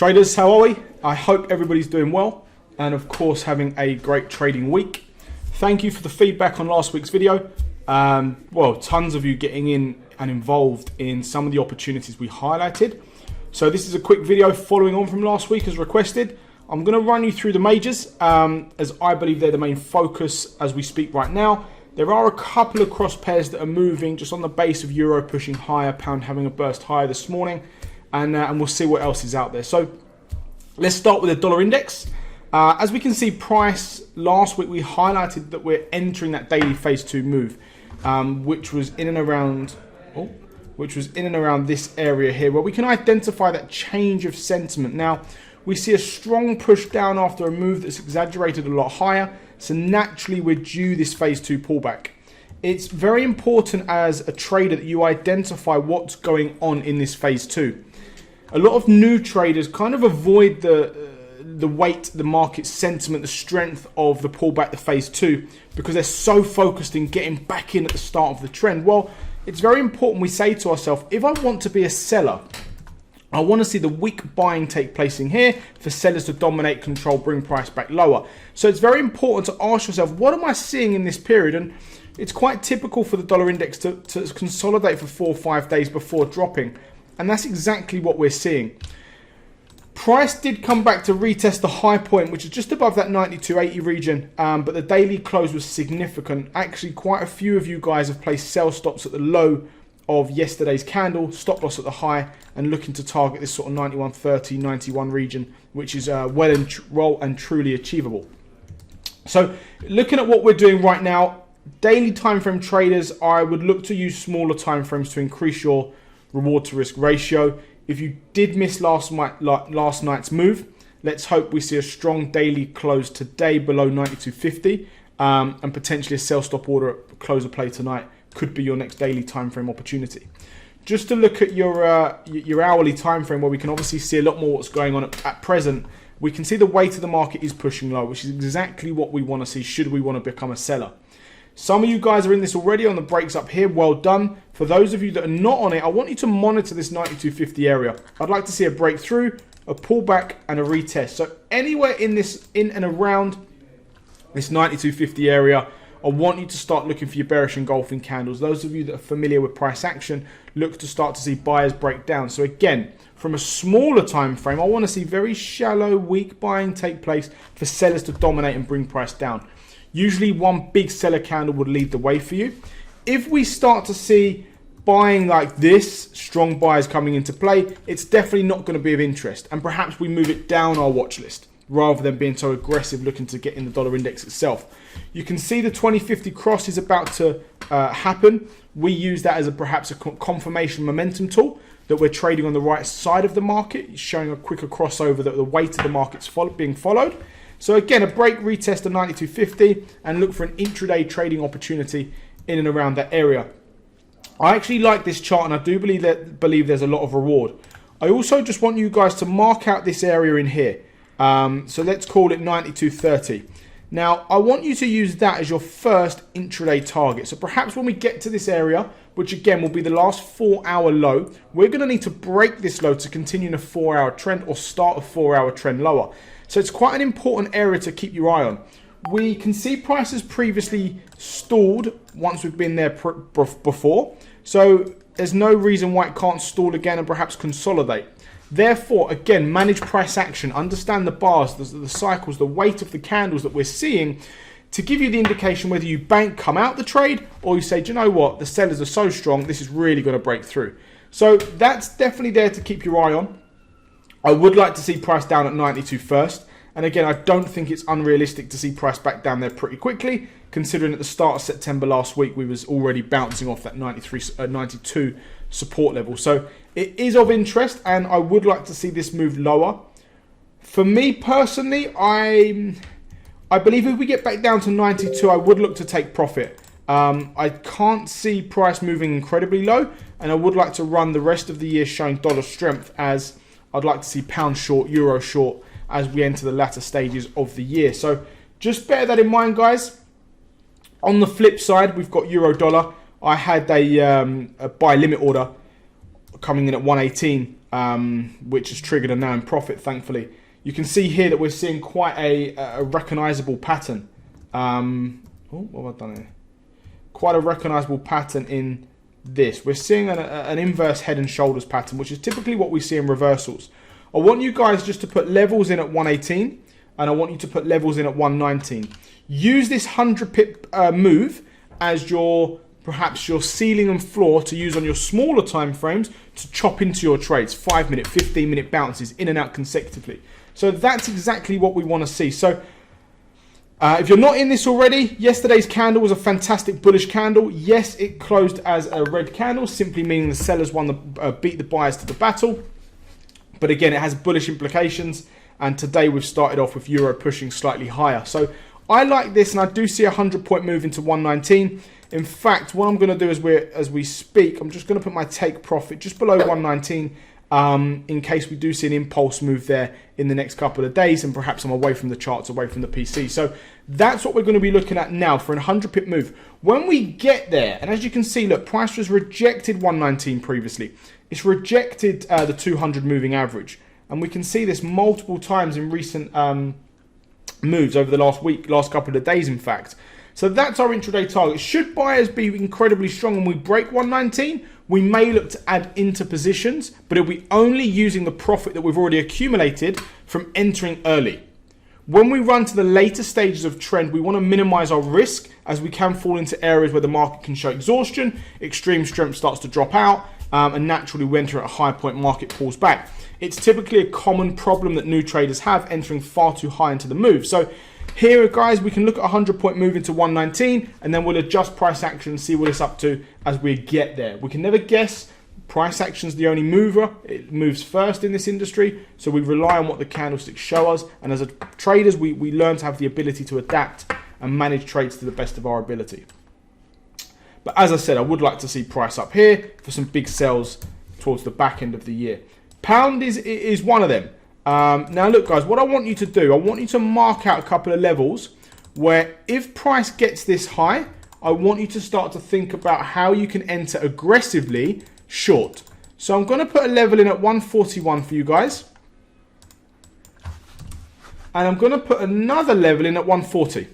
Traders, how are we? I hope everybody's doing well and of course having a great trading week. Thank you for the feedback on last week's video. Well, tons of you getting in and involved in some of the opportunities we highlighted. So this is a quick video following on from last week as requested. I'm going to run you through the majors as I believe they're the main focus as we speak right now. There are a couple of cross pairs that are moving just on the base of euro pushing higher, pound having a burst higher this morning. And we'll see what else is out there. So let's start with the dollar index. As we can see, price last week we highlighted that we're entering that daily phase 2 move, which was in and around this area here, where we can identify that change of sentiment. Now we see a strong push down after a move that's exaggerated a lot higher. So naturally we're due this phase 2 pullback. It's very important as a trader that you identify what's going on in this phase 2. A lot of new traders kind of avoid the weight, the market sentiment, the strength of the pullback, the phase 2, because they're so focused in getting back in at the start of the trend. Well, it's very important we say to ourselves, if I want to be a seller, I want to see the weak buying take place in here for sellers to dominate, control, bring price back lower. So it's very important to ask yourself, what am I seeing in this period? And it's quite typical for the dollar index to consolidate for 4 or 5 days before dropping. And that's exactly what we're seeing. Price did come back to retest the high point, which is just above that 92.80 region. But the daily close was significant. Actually, quite a few of you guys have placed sell stops at the low of yesterday's candle, stop loss at the high, and looking to target this sort of 91.30, 91 region, which is well and truly achievable. So looking at what we're doing right now, daily time frame traders, I would look to use smaller time frames to increase your reward to risk ratio. If you did miss last night's move, let's hope we see a strong daily close today below 92.50 and potentially a sell stop order at close of play tonight could be your next daily time frame opportunity. Just to look at your hourly time frame, where we can obviously see a lot more what's going on at present, we can see the weight of the market is pushing low, which is exactly what we want to see should we want to become a seller. Some of you guys are in this already on the breaks up here. Well done. For those of you that are not on it, I want you to monitor this 92.50 area. I'd like to see a breakthrough, a pullback, and a retest. So anywhere in and around this 92.50 area, I want you to start looking for your bearish engulfing candles. Those of you that are familiar with price action, look to start to see buyers break down. So again, from a smaller time frame, I want to see very shallow, weak buying take place for sellers to dominate and bring price down. Usually one big seller candle would lead the way for you. If we start to see buying like this, strong buyers coming into play, it's definitely not going to be of interest. And perhaps we move it down our watch list rather than being so aggressive looking to get in the dollar index itself. You can see the 2050 cross is about to happen. We use that as perhaps a confirmation momentum tool that we're trading on the right side of the market, showing a quicker crossover that the weight of the market's being followed. So again, a break retest of 92.50 and look for an intraday trading opportunity in and around that area. I actually like this chart and I do believe there's a lot of reward. I also just want you guys to mark out this area in here. So let's call it 92.30. Now, I want you to use that as your first intraday target. So perhaps when we get to this area, which again will be the last 4-hour low, we're going to need to break this low to continue in a 4-hour trend or start a 4-hour trend lower. So it's quite an important area to keep your eye on. We can see prices previously stalled once we've been there before. So there's no reason why it can't stall again and perhaps consolidate. Therefore, again, manage price action. Understand the bars, the cycles, the weight of the candles that we're seeing to give you the indication whether you come out the trade or you say, do you know what? The sellers are so strong, this is really going to break through. So that's definitely there to keep your eye on. I would like to see price down at 92 first. And again, I don't think it's unrealistic to see price back down there pretty quickly, considering at the start of September last week, we was already bouncing off that 92 support level. So it is of interest and I would like to see this move lower. For me personally, I believe if we get back down to 92, I would look to take profit. I can't see price moving incredibly low and I would like to run the rest of the year showing dollar strength, as I'd like to see pound short, euro short as we enter the latter stages of the year. So just bear that in mind, guys. On the flip side, we've got euro dollar. I had a buy limit order coming in at 118 which has triggered a now in profit, thankfully. You can see here that we're seeing quite a recognizable pattern. What have I done here? Quite a recognizable pattern in this. We're seeing an inverse head and shoulders pattern, which is typically what we see in reversals. I want you guys just to put levels in at 118, and I want you to put levels in at 119. Use this 100 pip move as perhaps your ceiling and floor to use on your smaller time frames to chop into your trades. 5-minute, 15-minute bounces in and out consecutively. So that's exactly what we want to see. So if you're not in this already, yesterday's candle was a fantastic bullish candle. Yes, it closed as a red candle, simply meaning the sellers beat the buyers to the battle. But again, it has bullish implications. And today we've started off with euro pushing slightly higher. So I like this, and I do see a 100-point move into 119. In fact, what I'm going to do as we speak, I'm just going to put my take profit just below 119 in case we do see an impulse move there in the next couple of days, and perhaps I'm away from the charts, away from the PC. So that's what we're going to be looking at now for a 100-pip move. When we get there, and as you can see, look, price was rejected 119 previously. It's rejected the 200 moving average. And we can see this multiple times in recent moves over the last couple of days, in fact. So that's our intraday target. Should buyers be incredibly strong and we break 119, we may look to add into positions, but it'll be only using the profit that we've already accumulated from entering early. When we run to the later stages of trend, we want to minimize our risk, as we can fall into areas where the market can show exhaustion, extreme strength starts to drop out, and naturally we enter at a high point, market pulls back. It's typically a common problem that new traders have, entering far too high into the move. So here, guys, we can look at a 100-point move into 119, and then we'll adjust price action and see what it's up to as we get there. We can never guess. Price action's the only mover. It moves first in this industry, so we rely on what the candlesticks show us. And as traders, we learn to have the ability to adapt and manage trades to the best of our ability. But as I said, I would like to see price up here for some big sells towards the back end of the year. Pound is one of them. Now look, guys, what I want you to do, I want you to mark out a couple of levels where if price gets this high, I want you to start to think about how you can enter aggressively short. So I'm going to put a level in at 141 for you guys. And I'm going to put another level in at 140.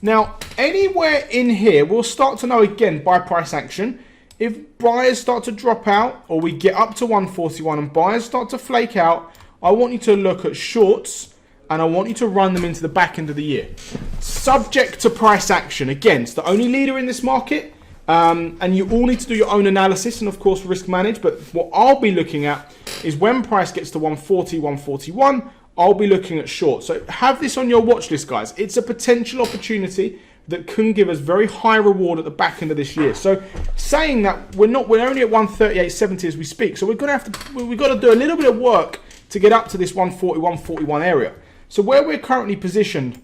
Now, anywhere in here, we'll start to know again by price action. If buyers start to drop out, or we get up to 141 and buyers start to flake out, I want you to look at shorts, and I want you to run them into the back end of the year. Subject to price action. Again, it's the only leader in this market, and you all need to do your own analysis and, of course, risk manage. But what I'll be looking at is when price gets to 140, 141, I'll be looking at short. So have this on your watch list, guys. It's a potential opportunity that can give us very high reward at the back end of this year. So saying that, we're only at 138.70 as we speak. So we've got to do a little bit of work to get up to this 140, 141 area. So where we're currently positioned,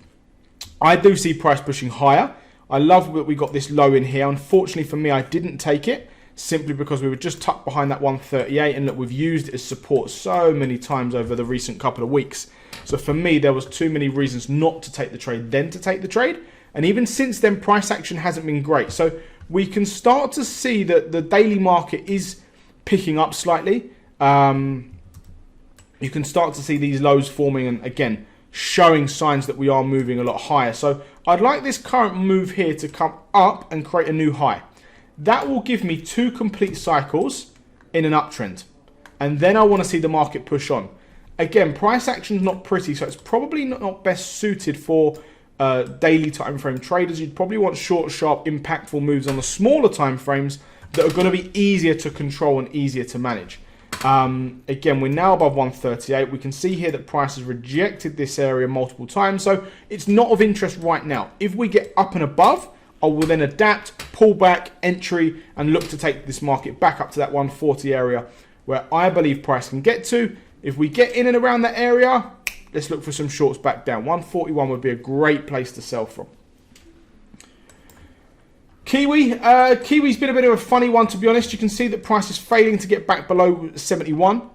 I do see price pushing higher. I love that we got this low in here. Unfortunately for me, I didn't take it simply because we were just tucked behind that 138. And look, we've used it as support so many times over the recent couple of weeks. So for me, there was too many reasons not to take the trade, then to take the trade. And even since then, price action hasn't been great. So we can start to see that the daily market is picking up slightly. You can start to see these lows forming and, again, showing signs that we are moving a lot higher. So I'd like this current move here to come up and create a new high. That will give me 2 complete cycles in an uptrend. And then I want to see the market push on. Again, price action is not pretty, so it's probably not best suited for daily time frame traders. You'd probably want short, sharp, impactful moves on the smaller time frames that are going to be easier to control and easier to manage. Again, we're now above 138. We can see here that price has rejected this area multiple times, so it's not of interest right now. If we get up and above, I will then adapt, pull back, entry, and look to take this market back up to that 140 area where I believe price can get to. If we get in and around that area, let's look for some shorts back down. 141 would be a great place to sell from. Kiwi. Kiwi's been a bit of a funny one, to be honest. You can see that price is failing to get back below 71.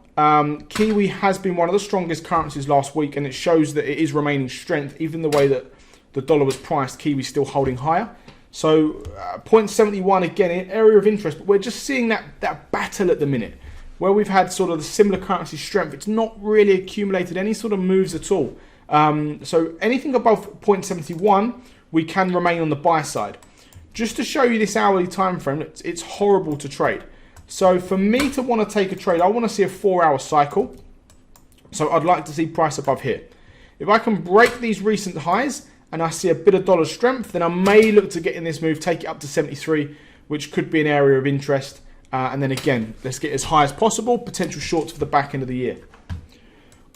Kiwi has been one of the strongest currencies last week, and it shows that it is remaining strength. Even the way that the dollar was priced, Kiwi's still holding higher. So 0.71, again, an area of interest. But we're just seeing that battle at the minute. where we've had sort of the similar currency strength, it's not really accumulated any sort of moves at all. So anything above 0.71, we can remain on the buy side. Just to show you this hourly time frame, it's horrible to trade. So for me to want to take a trade, I want to see a 4-hour cycle. So I'd like to see price above here. If I can break these recent highs and I see a bit of dollar strength, then I may look to get in this move, take it up to 73, which could be an area of interest. And then again, let's get as high as possible, potential shorts for the back end of the year.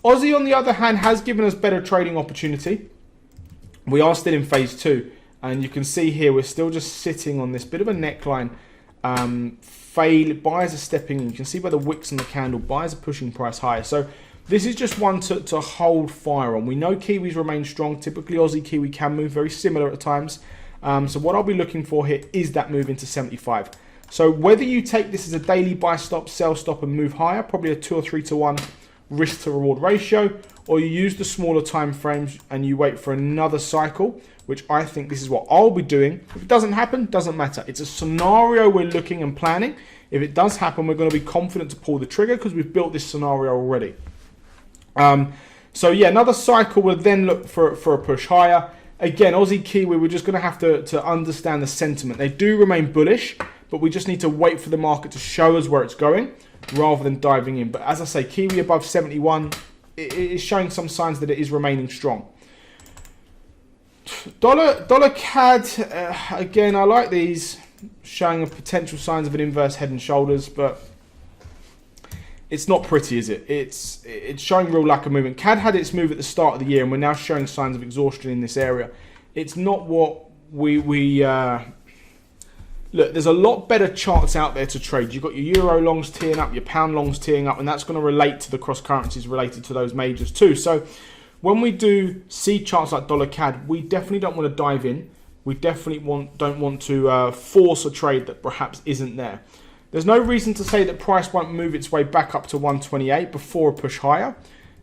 Aussie, on the other hand, has given us better trading opportunity. We are still in phase 2. And you can see here, we're still just sitting on this bit of a neckline. Buyers are stepping in. You can see by the wicks on the candle, buyers are pushing price higher. So this is just one to hold fire on. We know Kiwis remain strong. Typically, Aussie Kiwi can move very similar at times. So what I'll be looking for here is that move into 75. So whether you take this as a daily buy stop, sell stop and move higher, probably a 2 or 3 to 1 risk to reward ratio, or you use the smaller time frames and you wait for another cycle, which I think this is what I'll be doing. If it doesn't happen, doesn't matter. It's a scenario we're looking and planning. If it does happen, we're going to be confident to pull the trigger because we've built this scenario already. So yeah, another cycle will then look for a push higher. Again, Aussie Kiwi, we're just going to have to understand the sentiment. They do remain bullish, but we just need to wait for the market to show us where it's going rather than diving in. But as I say, Kiwi above 71, it is showing some signs that it is remaining strong. Dollar CAD, again, I like these, showing potential signs of an inverse head and shoulders, but it's not pretty, is it? It's showing real lack of movement. CAD had its move at the start of the year, and we're now showing signs of exhaustion in this area. It's not what look, there's a lot better charts out there to trade. You've got your euro longs teeing up, your pound longs teeing up, and that's going to relate to the cross currencies related to those majors too. So when we do see charts like dollar CAD, we definitely don't want to dive in. We definitely don't want to force a trade that perhaps isn't there. There's no reason to say that price won't move its way back up to 128 before a push higher.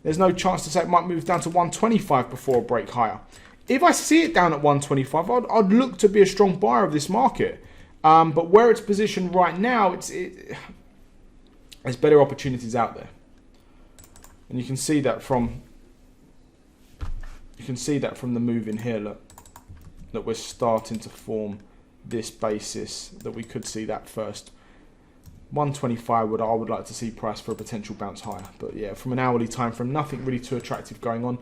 There's no chance to say it might move down to 125 before a break higher. If I see it down at 125, I'd look to be a strong buyer of this market. But where it's positioned right now, there's better opportunities out there, and you can see that from the move in here. Look, that we're starting to form this basis that we could see that first. 125 I would like to see price for a potential bounce higher, but yeah, from an hourly time frame, nothing really too attractive going on.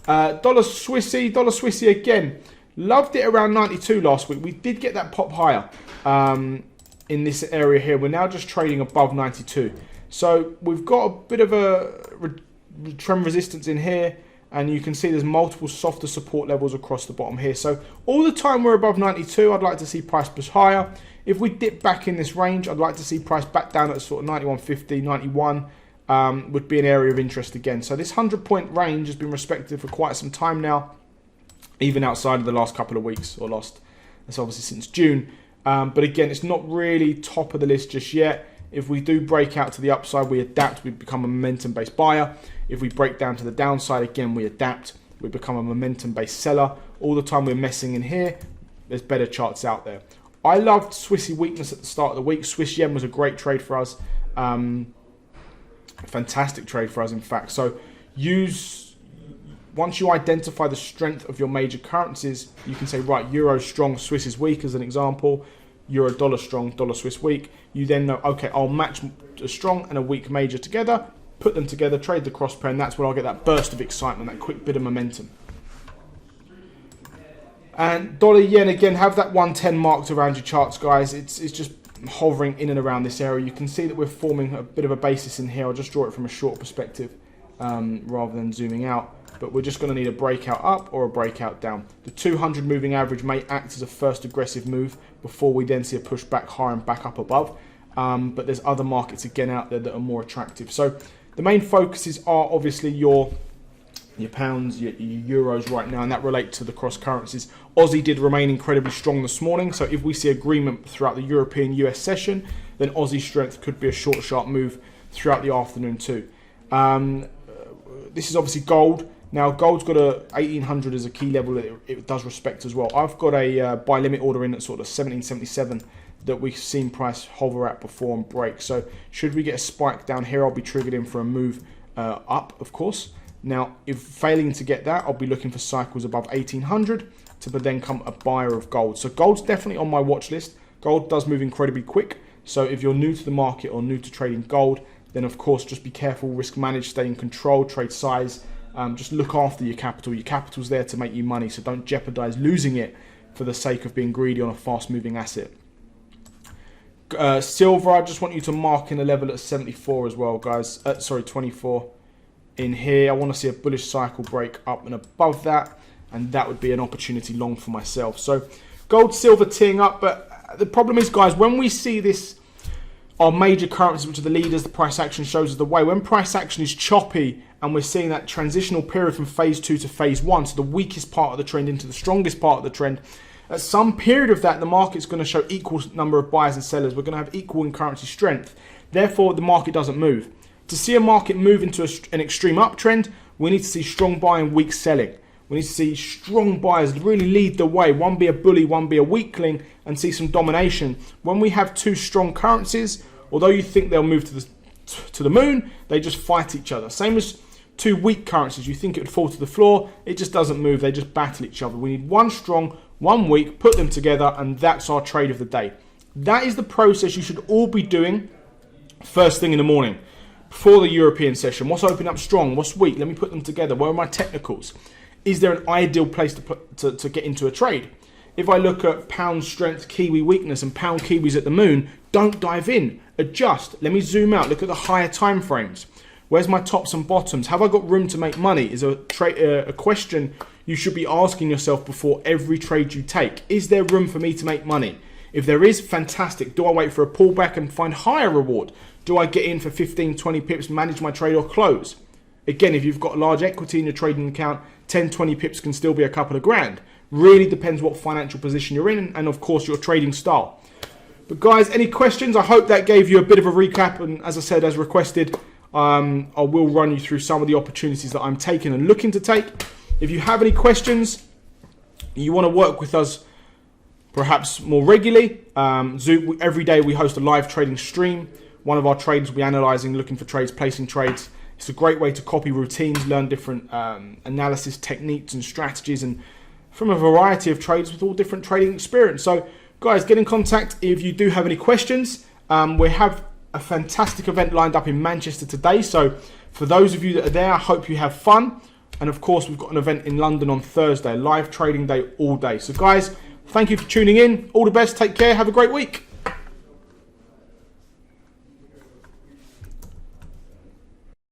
Dollar Swissy again. Loved it around 92 last week. We did get that pop higher in this area here. We're now just trading above 92. So we've got a bit of a trend resistance in here, and you can see there's multiple softer support levels across the bottom here. So all the time we're above 92, I'd like to see price push higher. If we dip back in this range, I'd like to see price back down at sort of 91.50, 91 would be an area of interest again. So this 100-point range has been respected for quite some time now, even outside of the last couple of weeks, that's obviously since June. But again, it's not really top of the list just yet. If we do break out to the upside, we adapt, we become a momentum-based buyer. If we break down to the downside, again, we adapt, we become a momentum-based seller. All the time we're messing in here, there's better charts out there. I loved Swissy weakness at the start of the week. Swiss yen was a great trade for us. Fantastic trade for us, in fact. So once you identify the strength of your major currencies, you can say, right, euro strong, Swiss is weak as an example. Euro dollar strong, dollar Swiss weak. You then know, okay, I'll match a strong and a weak major together, put them together, trade the cross pair, and that's where I'll get that burst of excitement, that quick bit of momentum. And dollar yen, again, have that 110 marked around your charts, guys. It's just hovering in and around this area. You can see that we're forming a bit of a basis in here. I'll just draw it from a short perspective rather than zooming out. But we're just going to need a breakout up or a breakout down. The 200 moving average may act as a first aggressive move before we then see a push back higher and back up above. But there's other markets again out there that are more attractive. So the main focuses are obviously your pounds, your euros right now, and that relates to the cross currencies. Aussie did remain incredibly strong this morning. So if we see agreement throughout the European US session, then Aussie strength could be a short, sharp move throughout the afternoon too. This is obviously gold. Now, gold's got a 1800 as a key level that it does respect as well. I've got a buy limit order in at sort of 1777. that we've seen price hover at before and break. So should we get a spike down here, I'll be triggered in for a move up, of course. Now, if failing to get that, I'll be looking for cycles above 1800 to then become a buyer of gold. So gold's definitely on my watch list. Gold does move incredibly quick. So if you're new to the market or new to trading gold, then of course just be careful, risk manage, stay in control, trade size. Just look after your capital. Your capital's there to make you money, so don't jeopardize losing it for the sake of being greedy on a fast moving asset. Silver, I just want you to mark in a level at 74 as well, guys. Sorry, 24 in here. I want to see a bullish cycle break up and above that, and that would be an opportunity long for myself. So gold, silver teeing up, but the problem is, guys, when we see this, our major currencies, which are the leaders, the price action shows us the way. When price action is choppy and we're seeing that transitional period from phase 2 to phase 1, so the weakest part of the trend into the strongest part of the trend, at some period of that, the market's going to show equal number of buyers and sellers. We're going to have equal in currency strength. Therefore, the market doesn't move. To see a market move into an extreme uptrend, we need to see strong buying, weak selling. We need to see strong buyers really lead the way. One be a bully, one be a weakling, and see some domination. When we have two strong currencies, although you think they'll move to the moon, they just fight each other. Same as two weak currencies. You think it would fall to the floor, it just doesn't move. They just battle each other. We need one strong, one weak, put them together, and that's our trade of the day. That is the process you should all be doing first thing in the morning, before the European session. What's opening up strong? What's weak? Let me put them together. Where are my technicals? Is there an ideal place to get into a trade? If I look at pound strength, Kiwi weakness, and pound Kiwis at the moon, don't dive in. Adjust. Let me zoom out. Look at the higher time frames. Where's my tops and bottoms? Have I got room to make money? Is a question you should be asking yourself before every trade you take. Is there room for me to make money? If there is, fantastic. Do I wait for a pullback and find higher reward? Do I get in for 15, 20 pips, manage my trade, or close? Again, if you've got large equity in your trading account, 10, 20 pips can still be a couple of grand. Really depends what financial position you're in and of course your trading style. But guys, any questions? I hope that gave you a bit of a recap, and as I said, as requested, I will run you through some of the opportunities that I'm taking and looking to take. If you have any questions, you want to work with us perhaps more regularly, Zoom, every day we host a live trading stream. One of our traders will be analysing, looking for trades, placing trades. It's a great way to copy routines, learn different analysis techniques and strategies, and from a variety of trades with all different trading experience. So guys, get in contact if you do have any questions. We have a fantastic event lined up in Manchester today. So for those of you that are there, I hope you have fun. And of course, we've got an event in London on Thursday, live trading day all day. So guys, thank you for tuning in. All the best. Take care. Have a great week.